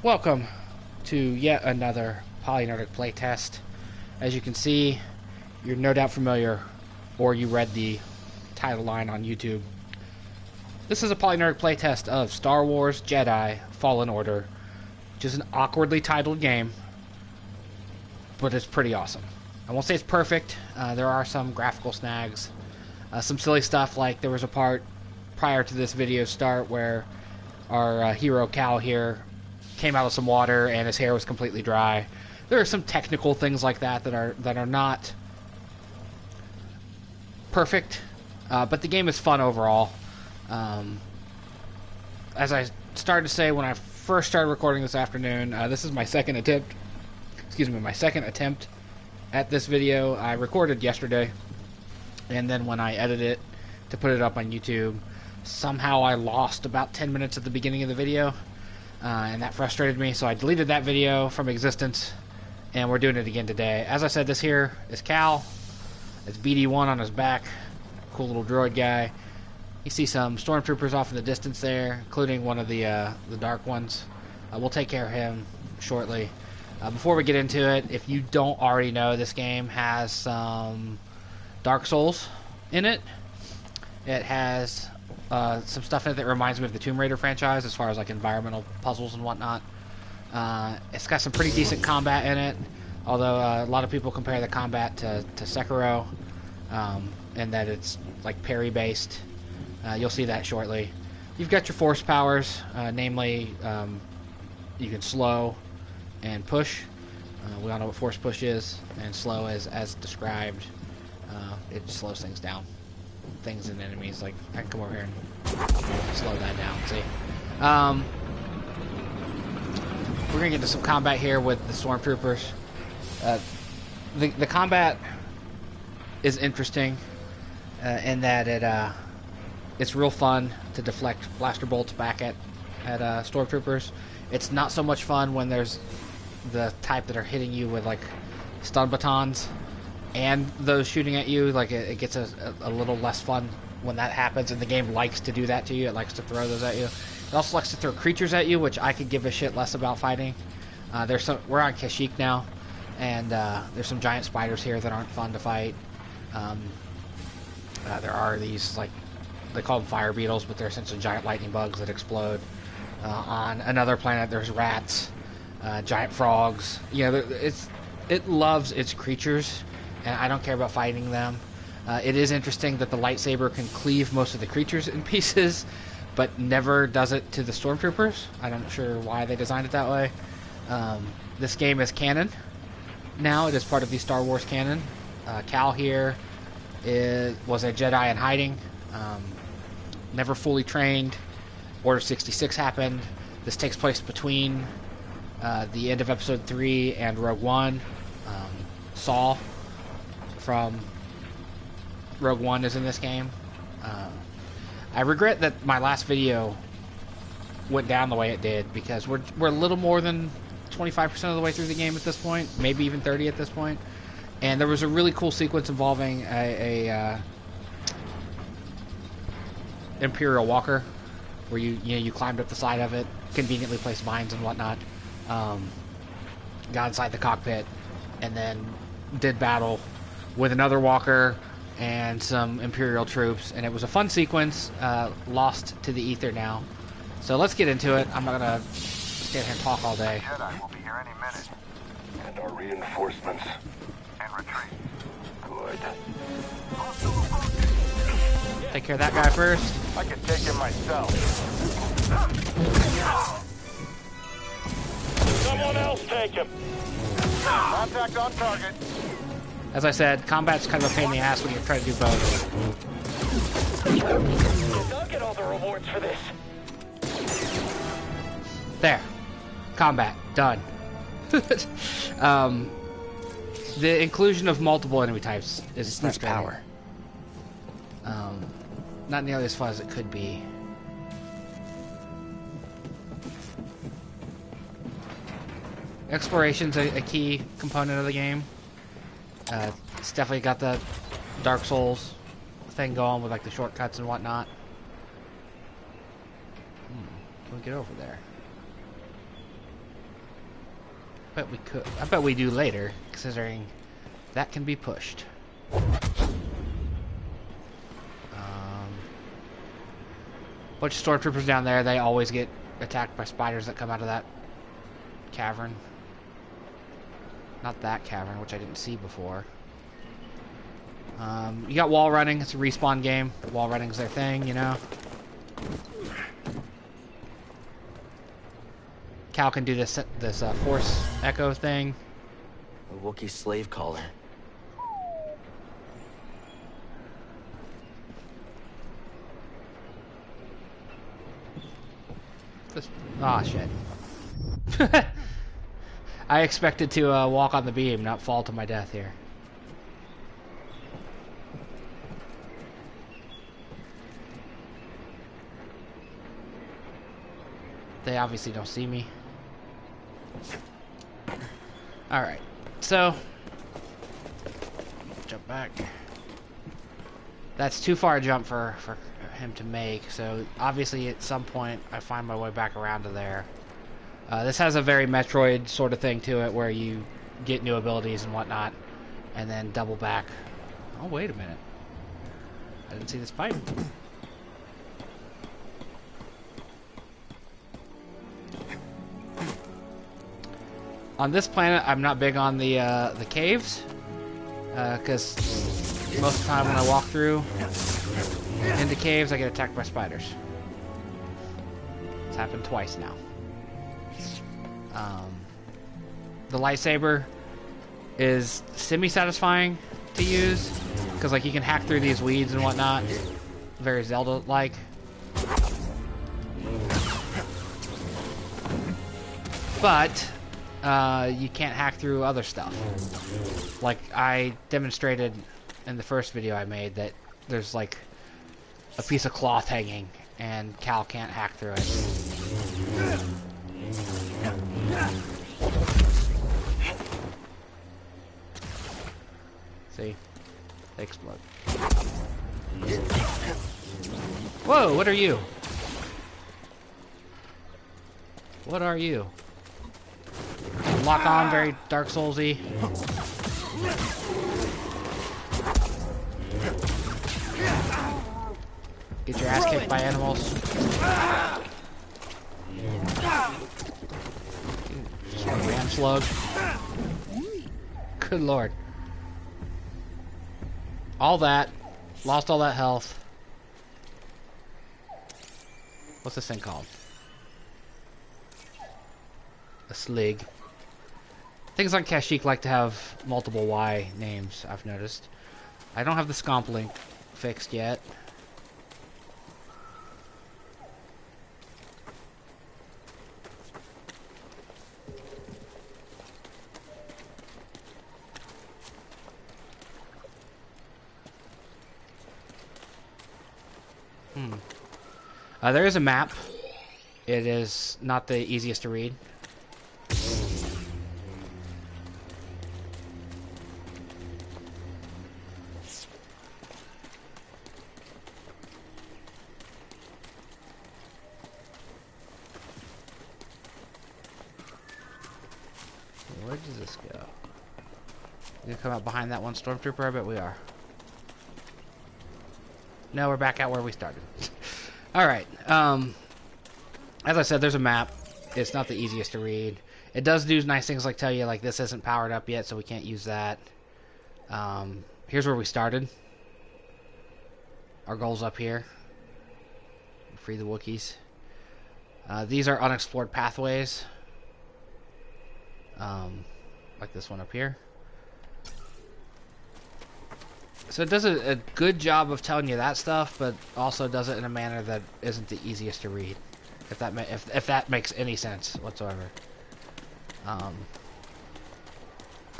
Welcome to yet another PolyNerdic playtest. As you can see, you're no doubt familiar, or you read the title line on YouTube. This is a PolyNerdic playtest of Star Wars Jedi Fallen Order, which is an awkwardly titled game, but it's pretty awesome. I won't say it's perfect. There are some graphical snags, some silly stuff, like there was a part prior to this video start where our hero Cal here came out of some water and his hair was completely dry. There are some technical things like that that are not perfect, but the game is fun overall. As I started to say when I first started recording this afternoon, this is my second attempt. Excuse me, my second attempt at this video. I recorded yesterday, and then when I edited it to put it up on YouTube, somehow I lost about 10 minutes at the beginning of the video. And that frustrated me, so I deleted that video from existence, and we're doing it again today. As I said, this here is Cal. It's BD1 on his back. Cool little droid guy. You see some stormtroopers off in the distance there, including one of the dark ones. We'll take care of him shortly. Before we get into it, if you don't already know, this game has some Dark Souls in it. It has some stuff in it that reminds me of the Tomb Raider franchise as far as like environmental puzzles and whatnot. It's got some pretty decent combat in it, although a lot of people compare the combat to Sekiro, and that it's like parry based. You'll see that shortly. You've got your force powers, namely you can slow and push. We all know what force push is, and slow is as described. It slows things down. Things and enemies. Like, I can come over here and slow that down, see? We're gonna get into some combat here with the stormtroopers. The combat is interesting in that it's real fun to deflect blaster bolts back at stormtroopers. It's not so much fun when there's the type that are hitting you with like stun batons and those shooting at you. Like, it gets a little less fun when that happens, and the game likes to do that to you. It likes to throw those at you. It also likes to throw creatures at you, which I could give a shit less about fighting. We're on Kashyyyk now, and there's some giant spiders here that aren't fun to fight. There are these, like, they call them fire beetles, but they're essentially giant lightning bugs that explode. On another planet, there's rats, giant frogs. You know, it loves its creatures, and I don't care about fighting them. It is interesting that the lightsaber can cleave most of the creatures in pieces, but never does it to the stormtroopers. I'm not sure why they designed it that way. This game is canon now. It is part of the Star Wars canon. Cal here was a Jedi in hiding, never fully trained. Order 66 happened. This takes place between the end of Episode 3 and Rogue One. Saul from Rogue One is in this game. I regret that my last video went down the way it did, because we're a little more than 25% of the way through the game at this point, maybe even 30 at this point. And there was a really cool sequence involving a Imperial Walker, where you climbed up the side of it, conveniently placed mines and whatnot, got inside the cockpit, and then did battle with another walker and some Imperial troops, and it was a fun sequence, lost to the ether now. So let's get into it. I'm not gonna stand here and talk all day. Jedi will be here any minute. And our reinforcements. And retreat. Good. Take care of that guy first. I can take him myself. Someone else take him. Contact on target. As I said, combat's kind of a pain in the ass when you're trying to do both. I'll get all the rewards for this. There. Combat. Done. The inclusion of multiple enemy types is power. Not nearly as fun as it could be. Exploration's a key component of the game. It's definitely got the Dark Souls thing going with like the shortcuts and whatnot. Can we get over there? Bet we could. I bet we do later, considering that can be pushed. Bunch of stormtroopers down there. They always get attacked by spiders that come out of that cavern. Not that cavern, which I didn't see before. You got wall running. It's a respawn game. Wall running's their thing, you know. Cal can do this force echo thing. A Wookiee slave caller. Ah, shit. I expected to walk on the beam, not fall to my death here. They obviously don't see me. Alright, so jump back. That's too far a jump for him to make, so obviously at some point I find my way back around to there. This has a very Metroid sort of thing to it, where you get new abilities and whatnot, and then double back. Oh, wait a minute. I didn't see this pipe. On this planet, I'm not big on the caves, because most of the time when I walk through into caves, I get attacked by spiders. It's happened twice now. The lightsaber is semi-satisfying to use, because like you can hack through these weeds and whatnot, very Zelda-like. But you can't hack through other stuff. Like I demonstrated in the first video I made that there's like a piece of cloth hanging and Cal can't hack through it. See? They explode. Whoa, what are you? What are you? Lock on, very Dark Souls-y. Get your ass kicked by animals. Just one ram slug. Good lord. All that. Lost all that health. What's this thing called? A slig. Things like Kashyyyk like to have multiple Y names, I've noticed. I don't have the Scomp link fixed yet. There is a map. It is not the easiest to read. Where does this go? We gonna come out behind that one stormtrooper? I bet we are. No, we're back out where we started. Alright, as I said, there's a map. It's not the easiest to read. It does do nice things like tell you, like, this isn't powered up yet, so we can't use that. Here's where we started. Our goal's up here. Free the Wookiees. These are unexplored pathways. Like this one up here. So it does a good job of telling you that stuff, but also does it in a manner that isn't the easiest to read. If that makes any sense whatsoever. I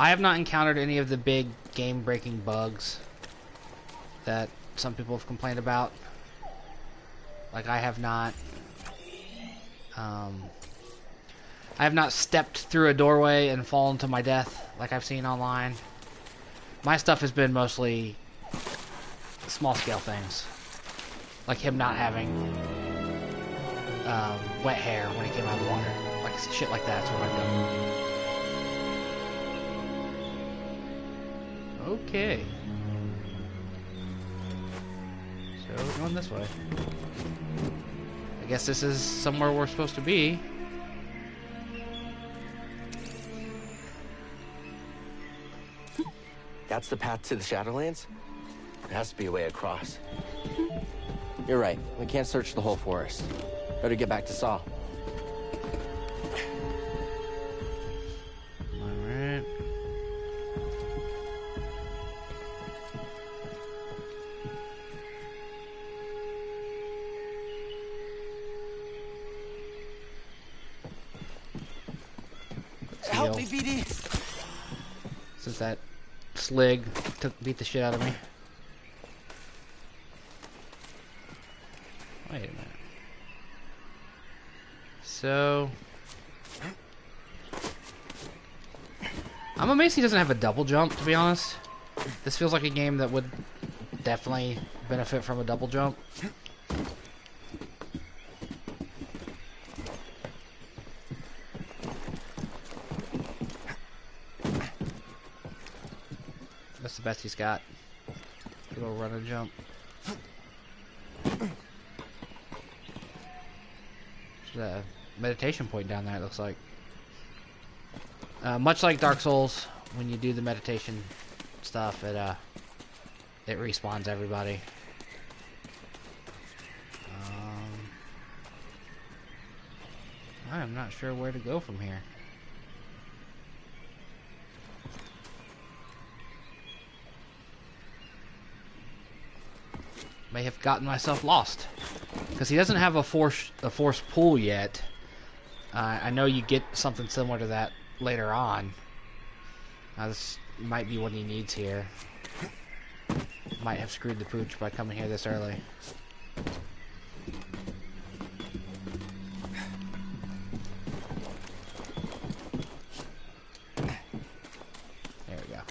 have not encountered any of the big game-breaking bugs that some people have complained about. Like I have not stepped through a doorway and fallen to my death like I've seen online. My stuff has been mostly small-scale things, like him not having wet hair when he came out of the water, like shit like that's what I've done. Okay. So we're going this way. I guess this is somewhere we're supposed to be. That's the path to the Shadowlands? There has to be a way across. You're right. We can't search the whole forest. Better get back to Saw. Alright. Help me, BD! Since that slig beat the shit out of me. Wait a minute. So I'm amazed he doesn't have a double jump, to be honest. This feels like a game that would definitely benefit from a double jump. That's the best he's got. A little run and jump. There's a meditation point down there, it looks like. Much like Dark Souls, when you do the meditation stuff, it respawns everybody. I'm not sure where to go from here. May have gotten myself lost because he doesn't have a force pull yet. I know you get something similar to that later on. This might be what he needs here. Might have screwed the pooch by coming here this early. There we go.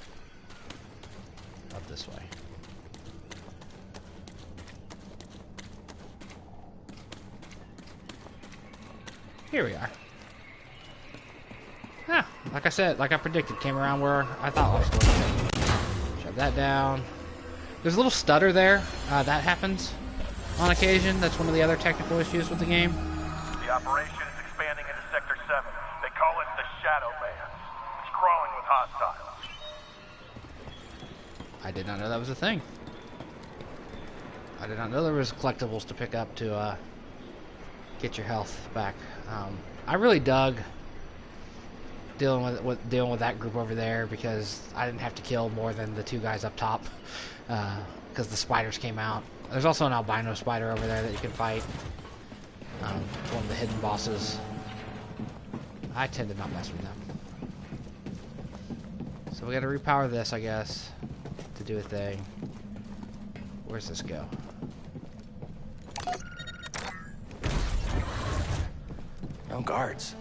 Up this way. Here we are. Ah, like I said, like I predicted, came around where I thought I was going to. Shove that down. There's a little stutter there. That happens on occasion. That's one of the other technical issues with the game. The operation is expanding into Sector 7. They call it the Shadowlands. It's crawling with hostiles. I did not know that was a thing. I did not know there was collectibles to pick up to get your health back. I really dug dealing with that group over there because I didn't have to kill more than the two guys up top because the spiders came out. There's also an albino spider over there that you can fight. It's one of the hidden bosses. I tend to not mess with them. So we gotta repower this, I guess, to do a thing. Where's this go? No guards.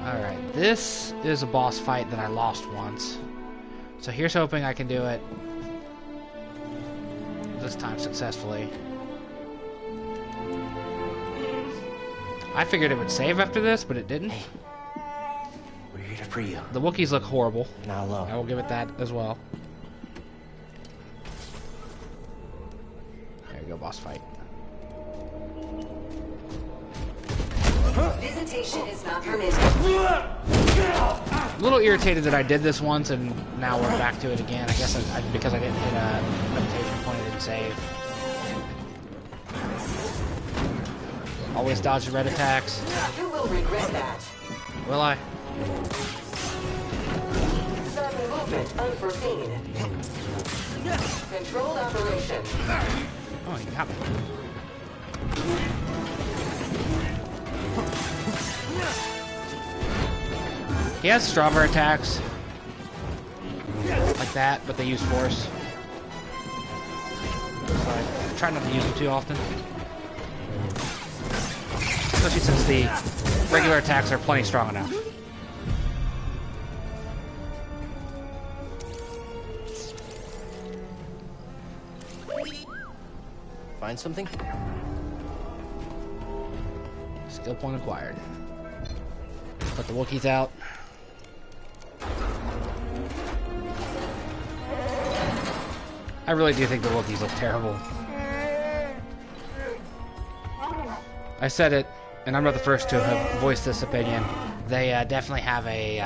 Alright, this is a boss fight that I lost once. So here's hoping I can do it this time successfully. I figured it would save after this, but it didn't. Hey, we're here to free you. The Wookiees look horrible. Not alone. I will give it that as well. There you go, boss fight. Visitation is not permitted. A little irritated that I did this once and now we're back to it again. I guess because I didn't hit a meditation point, I didn't save. Always dodge the red attacks. You will regret that. Will I? Sudden movement unforeseen. Controlled operation. Oh, you got me. He has stronger attacks. Like that, but they use force. So I try not to use them too often. Especially since the regular attacks are plenty strong enough. Find something? Skill point acquired. Put the Wookiees out. I really do think the Wookiees look terrible. I said it, and I'm not the first to have voiced this opinion. They definitely have a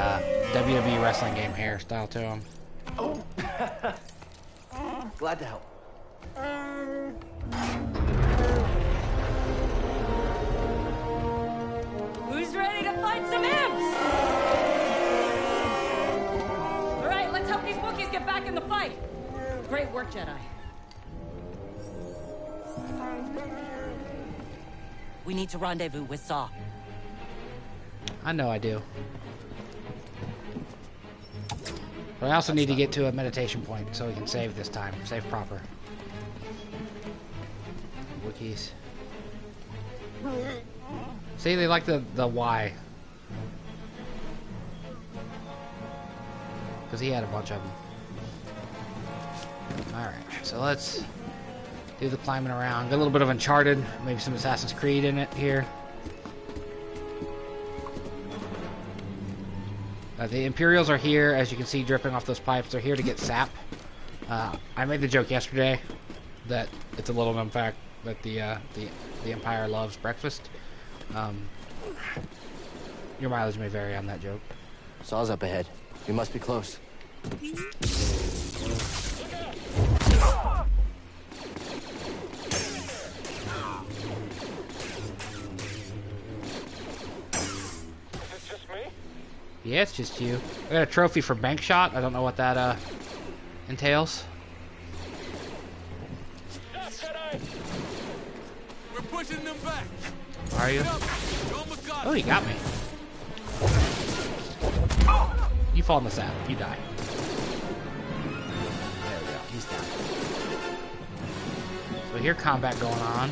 WWE wrestling game hairstyle to them. Oh. Glad to help. Who's ready to fight some imps? All right, let's help these Wookiees get back in the fight. Great work, Jedi. We need to rendezvous with Saw. I know I do. But I also need to get to a meditation point so we can save this time. Save proper. Wookiees. See, they like the Y. Because he had a bunch of them. Alright, so let's do the climbing around. Get a little bit of Uncharted. Maybe some Assassin's Creed in it here. The Imperials are here, as you can see, dripping off those pipes. They're here to get sap. I made the joke yesterday that it's a little known fact that the Empire loves breakfast. Your mileage may vary on that joke. Saw's up ahead. We must be close. Yeah, it's just you. I got a trophy for bank shot. I don't know what that entails. We're pushing them back. Are you? Oh, he got me. You fall in the saddle. You die. There we go. He's down. So here, combat going on.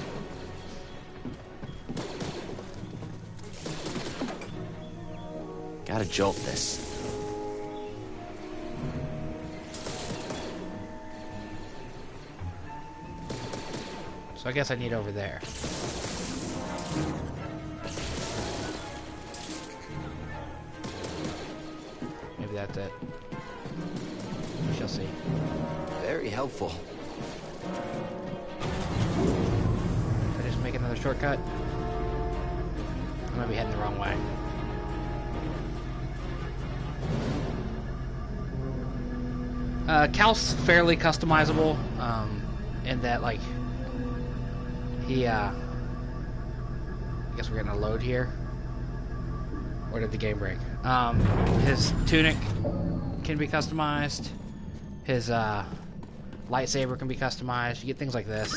Gotta jolt this. So I guess I need over there. Maybe that's it. We shall see. Very helpful. Did I just make another shortcut? I might be heading the wrong way. Cal's fairly customizable, in that, like, he, I guess we're getting a load here. Or did the game break? His tunic can be customized. His, lightsaber can be customized. You get things like this.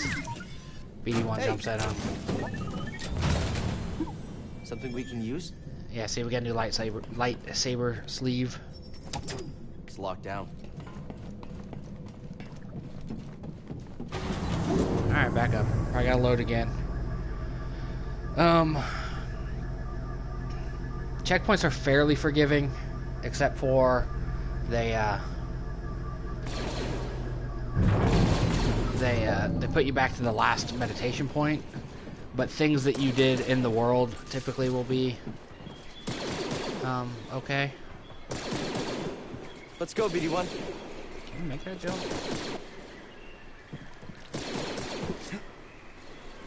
BD1 jumps at him. Something we can use? Yeah, see, we got a new lightsaber sleeve. It's locked down. Alright, back up. I gotta load again. Checkpoints are fairly forgiving, except for they put you back to the last meditation point, but things that you did in the world typically will be okay. Let's go, BD1. Can you make that jump?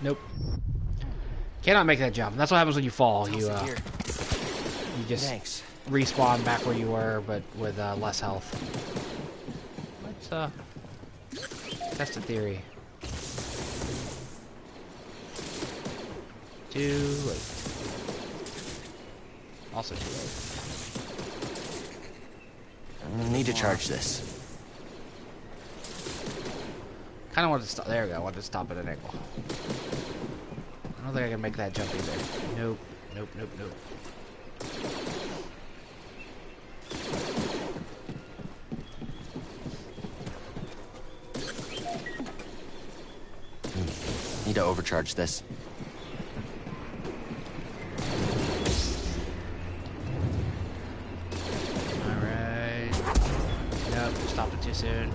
Nope. Cannot make that jump. That's what happens when you fall. You just respawn back where you were, but with less health. Let's test a theory. Too late. Also too late. I need to charge this. Kind of wanted to stop. There we go. I wanted to stop at an angle. I don't think I can make that jump either. Nope. Nope. Nope. Nope. Need to overcharge this. Alright. Nope. Stopped it too soon.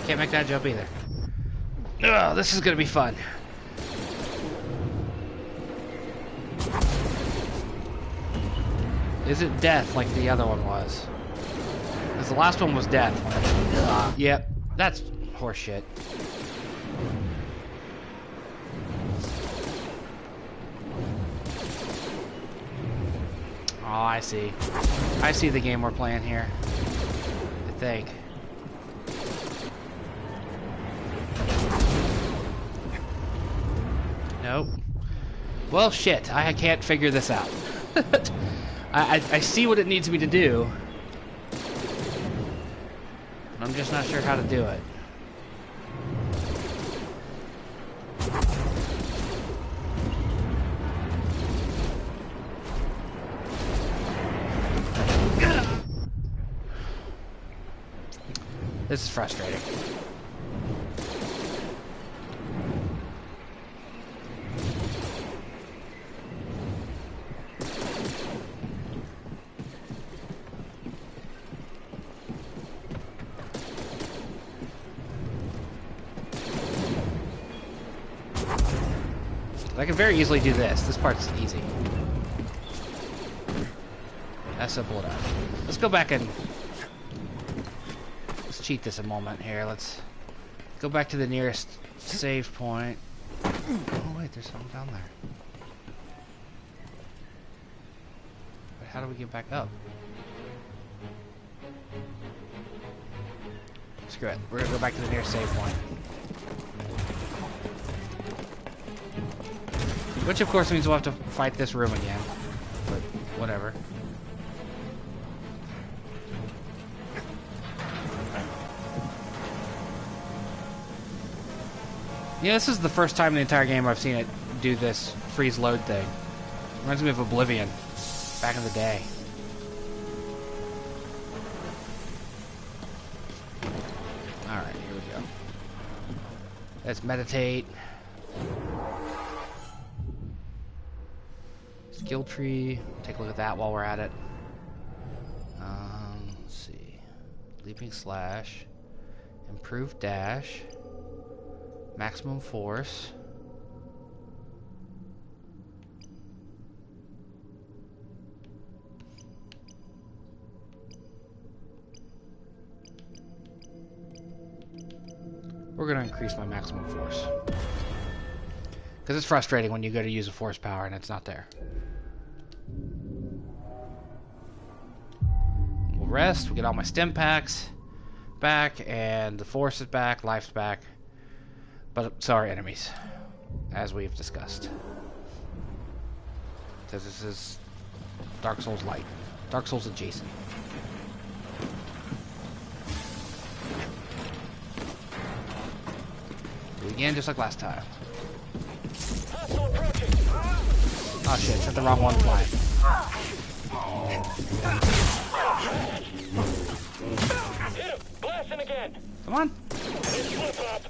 Can't make that jump either. Ugh, this is gonna be fun. Is it death like the other one was? Because the last one was death. Yep, that's horseshit. Oh, I see. I see the game we're playing here. I think. Nope. Well, shit. I can't figure this out. I see what it needs me to do. I'm just not sure how to do it. This is frustrating. I can very easily do this. This part's easy. That's simple enough. Let's go back and... let's cheat this a moment here. Let's go back to the nearest save point. Oh wait, there's something down there. But how do we get back up? Screw it. We're gonna go back to the nearest save point. Which, of course, means we'll have to fight this room again. But, whatever. Yeah, this is the first time in the entire game I've seen it do this freeze load thing. Reminds me of Oblivion. Back in the day. Alright, here we go. Let's meditate. Skill tree. Take a look at that while we're at it. Let's see. Leaping slash. Improved dash. Maximum force. We're going to increase my maximum force. Because it's frustrating when you go to use a force power and it's not there. We'll rest. We'll get all my stim packs back. And the force is back. Life's back. But so are enemies. As we've discussed. Because this is Dark Souls Light. Dark Souls adjacent. Do it again just like last time. Oh shit, set the wrong one flying. Hit him! Blasting again! Come on. Slip up!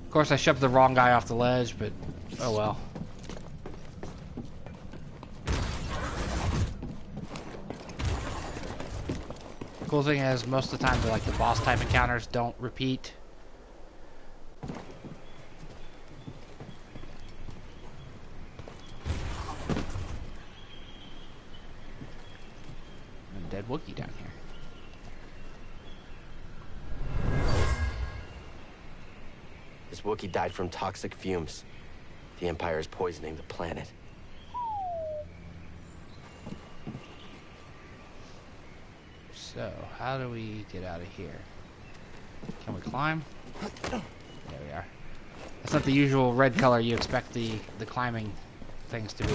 Of course I shoved the wrong guy off the ledge, but oh well. Cool thing is, most of the time, like the boss type encounters don't repeat. A dead Wookiee down here. This Wookiee died from toxic fumes. The Empire is poisoning the planet. So, how do we get out of here? Can we climb? There we are. That's not the usual red color you expect the climbing things to be.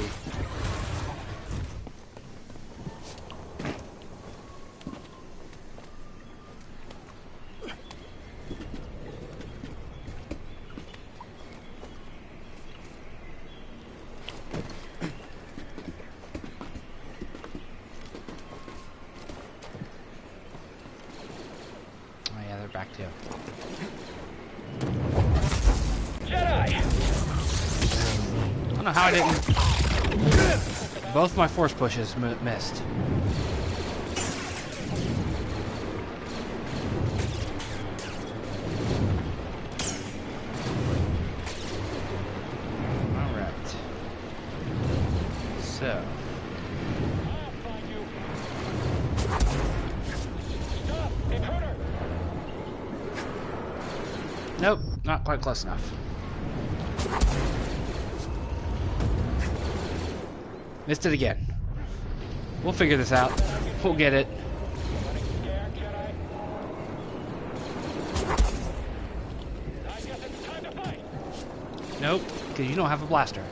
Back to Jedi! I don't know how I didn't. Both my force pushes missed. Alright. So. I'll find you. Stop! Intruder! Nope, not quite close enough. Missed it again. We'll figure this out. We'll get it. Scared, Jedi? I guess it's time to fight. Nope, because you don't have a blaster.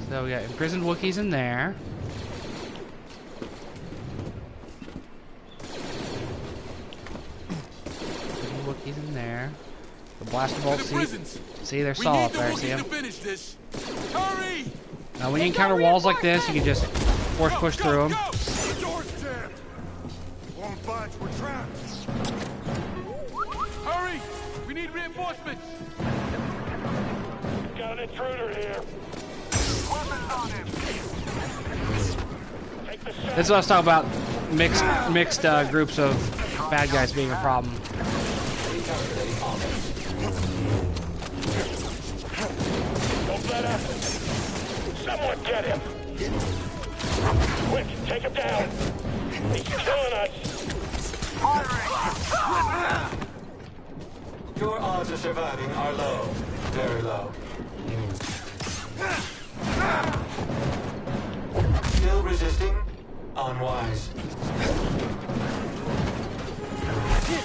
So we got imprisoned Wookiees in there. Imprisoned Wookiees in there. The blaster bolt. See, they're saw up there. See them? Finish this. Hurry! Now, when you encounter walls like this, you can just force push through them. The door's jammed. Won't budge. We're trapped. Hurry! We need reinforcements. Got an intruder here. Weapons on him. Take the shot. This is what I was talking about. Mixed groups of bad guys being a problem. Don't let up. Someone get him. Quick, take him down. He's killing us. Your odds of surviving are low. Very low. Still resisting? Unwise.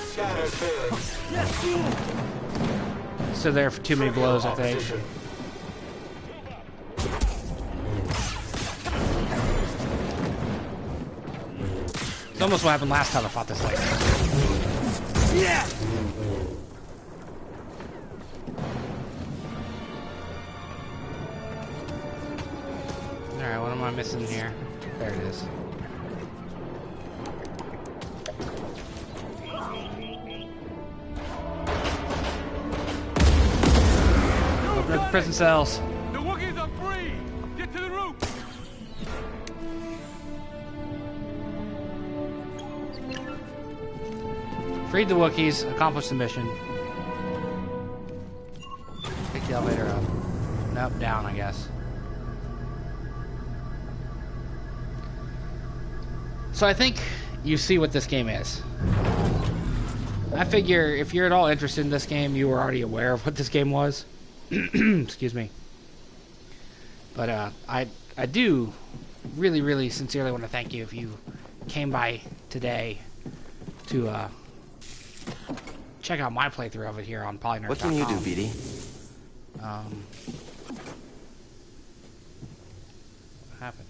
Scanners failing. So there for too many blows, I think. Opposition. It's almost what happened last time I fought this thing. Yeah. Alright, what am I missing here? There it is. Open up the prison cells. The Wookiees are free! Get to the roof! Freed the Wookiees, accomplished the mission. Pick the elevator up. Nope, down, I guess. So I think you see what this game is. I figure if you're at all interested in this game, you were already aware of what this game was. Excuse me. But I do really, really sincerely want to thank you if you came by today to check out my playthrough of it here on PolyNerdic.com. What can you do, BD? What happened?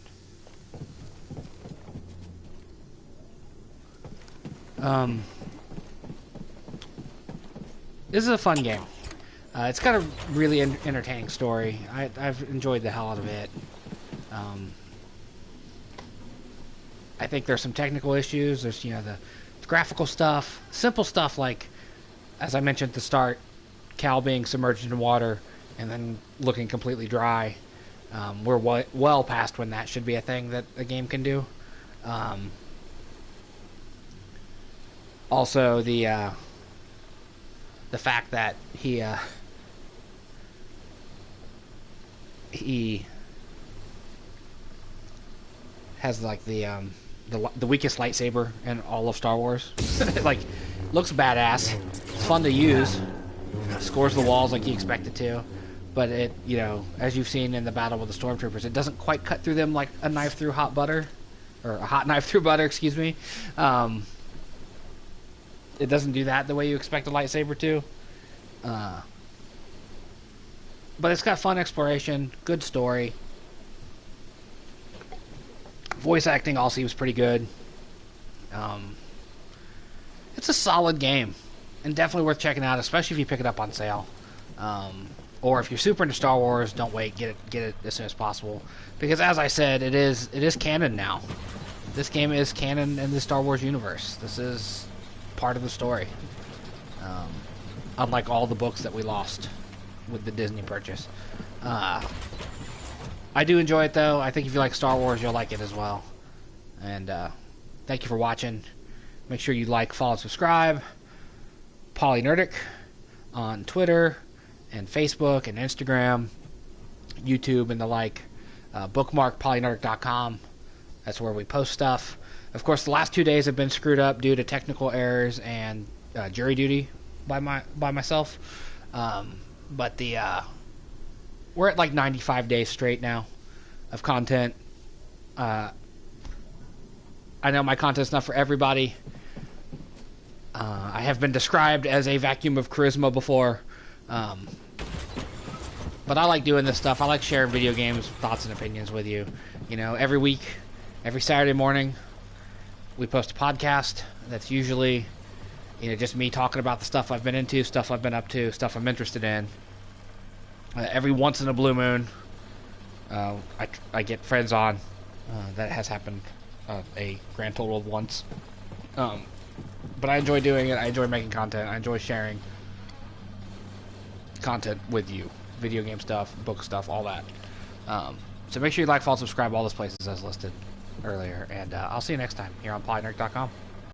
This is a fun game. It's got a really entertaining story. I've enjoyed the hell out of it. I think there's some technical issues. There's, the graphical stuff, simple stuff like, as I mentioned at the start, Cal being submerged in water and then looking completely dry. We're well past when that should be a thing that a game can do. Also, the fact that he has like the weakest lightsaber in all of Star Wars. Like, looks badass. It's fun to use. Scores the walls like you expect it to. But it, as you've seen in the battle with the stormtroopers, it doesn't quite cut through them like a knife through hot butter, or a hot knife through butter. Excuse me. It doesn't do that the way you expect a lightsaber to. But it's got fun exploration, good story. Voice acting all seems pretty good. It's a solid game, and definitely worth checking out, especially if you pick it up on sale. Or if you're super into Star Wars, don't wait, get it as soon as possible. Because as I said, it is canon now. This game is canon in the Star Wars universe. This is part of the story. Unlike all the books that we lost with the Disney purchase. I do enjoy it, though. I think if you like Star Wars, you'll like it as well. And thank you for watching. Make sure you like, follow, and subscribe. PolyNerdic on Twitter and Facebook and Instagram, YouTube, and the like. Bookmark PolyNerdic.com. That's where we post stuff. Of course, the last 2 days have been screwed up due to technical errors and jury duty by myself. But we're at like 95 days straight now of content. I know my content's not for everybody. I have been described as a vacuum of charisma before. But I like doing this stuff. I like sharing video games, thoughts, and opinions with you. You know, every week, every Saturday morning, we post a podcast that's usually, you know, just me talking about the stuff I've been into, stuff I've been up to, stuff I'm interested in. Every once in a blue moon, I get friends on. That has happened a grand total of once. But I enjoy doing it. I enjoy making content. I enjoy sharing content with you. Video game stuff, book stuff, all that. So make sure you like, follow, subscribe, all those places as listed earlier. And I'll see you next time here on PolyNerdic.com.